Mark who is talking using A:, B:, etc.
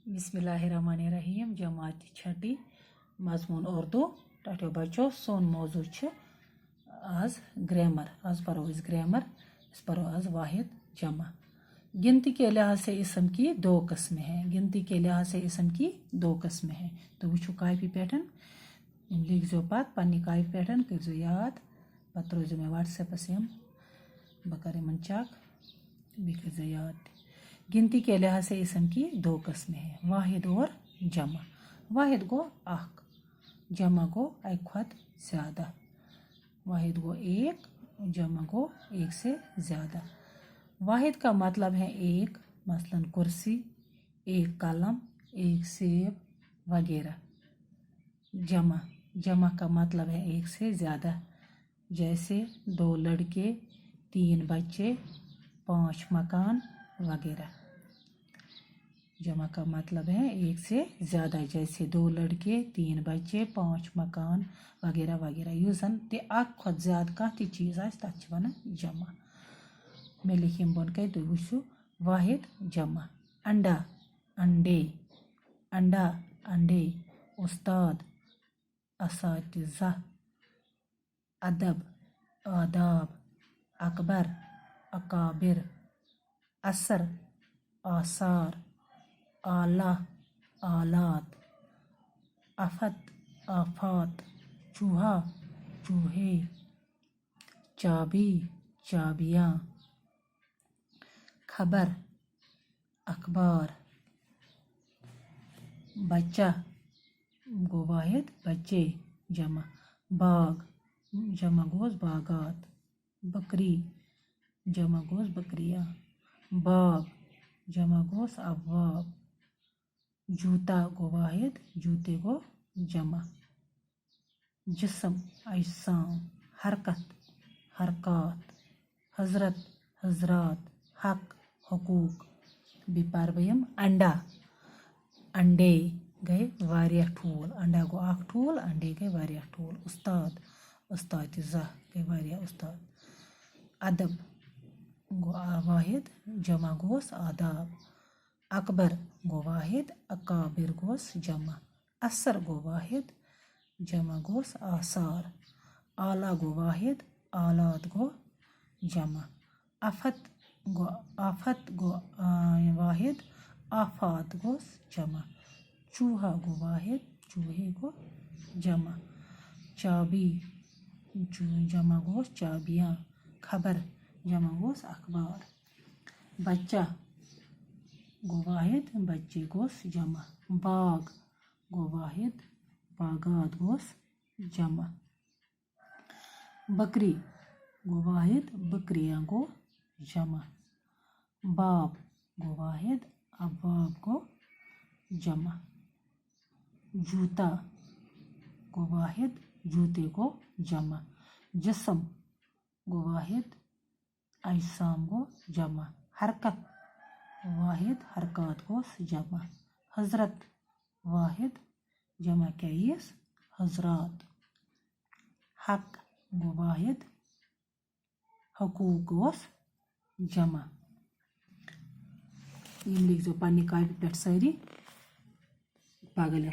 A: बिस्मिल्लाहिर्रहमानिर्रहीम। जमात छठी मजमून उर्दू टठो बच्चों सोन मौजू आज ग्रामर। आज पढ़ो इस ग्रामर। इस पढ़ो आज वाहिद जमा। गिनती के लिहाज से इसम की दो किस्में हैं। गिनती के लिहाज से इसम की दो किस्में हैं। तो वो कापी पैटर्न लिख जो पत पन्नी कापी पैटर्न कर जो याद पत रोज में व्हाट्सएपस यम बह कर चेक बी कर जो याद। गिनती के लिहाज से इसम की दो किस्में हैं, वाहिद और जमा। वाहिद गो अख, जमा गो एक खुद ज़्यादा। वाहिद गो एक, जमा गो एक से ज़्यादा। वाहिद का मतलब है एक, मसलन कुर्सी, एक कलम, एक सेब वगैरह। जमा, जमा का मतलब है एक से ज़्यादा, जैसे 2 लड़के, 3 बच्चे, 5 मकान वगैरह। जमा का मतलब है एक से ज़्यादा, जैसे 2 लड़के, 3 बच्चे, 5 मकान वगैरह वगैरह। यूजन ते अख खुद ज़्यादा कह ती चीज़ आस तथ वन जमा। मैं लिखिम बन कह तुम वो वाहिद जमा। अंडा, अंडे, अंडा, अंडे। उस्ताद, असातिज़ा। अदब, आदाब। अकबर, अकाबिर। असर, आसार। आला, आलात। आफत, आफात। चूहा, चूहे। चाबी, चाबियाँ। खबर, अखबार। बच्चा गो वाहिद बच्चे जमा। बाग, जमा गोस बागात। बकरी, जमा गोस बकरियाँ। बाब, जमा गोस अबवाब। जूता गो वाहिद जूते गो जमा। जिस्म, अजसाम। हरकत, हरकत। हजरत, हजरात। हक, हकूक। बिपारबयम अंडा, अंडे गए वारिया ठूल। अंडा गो अख ठूल, अंडे गए वारिया ठूल। उस्ताद, उस्तादिज़ा गए वारिया उस्ताद। अदब गो वाहिद जमा गोस आदाब। अकबर गो वाहिद अकाबिर गोस जमा। असर गो वाहिद जमा गोस आसार। आला गो वाहिद आलात गो जमा। आफत गो वाहिद आफात गोस जमा। चूहा गो वाहिद चूहे गो जमा। चाबी जमा गोस चाबियाँ। खबर जमा गोस अखबार। बच्चा गो वाहिद बच्चे गोस जमा। बाग गो वाहिद बागात गोस जमा। बकरी गो वाहिद बकरियाँ गो जमा। बाब गो वाहिद अबाब गो जमा। जूता गो वाहिद जूते गो जमा। जिस्म गो वाहिद अजसाम गो जमा। हरकत वाहिद हरकत गोस जमा। हजरत वाहिद जमा कैस हजरात। हक गो वाहिद हकूक गोस जमा। लिख जो पन्नी कापी पे सारी पागल।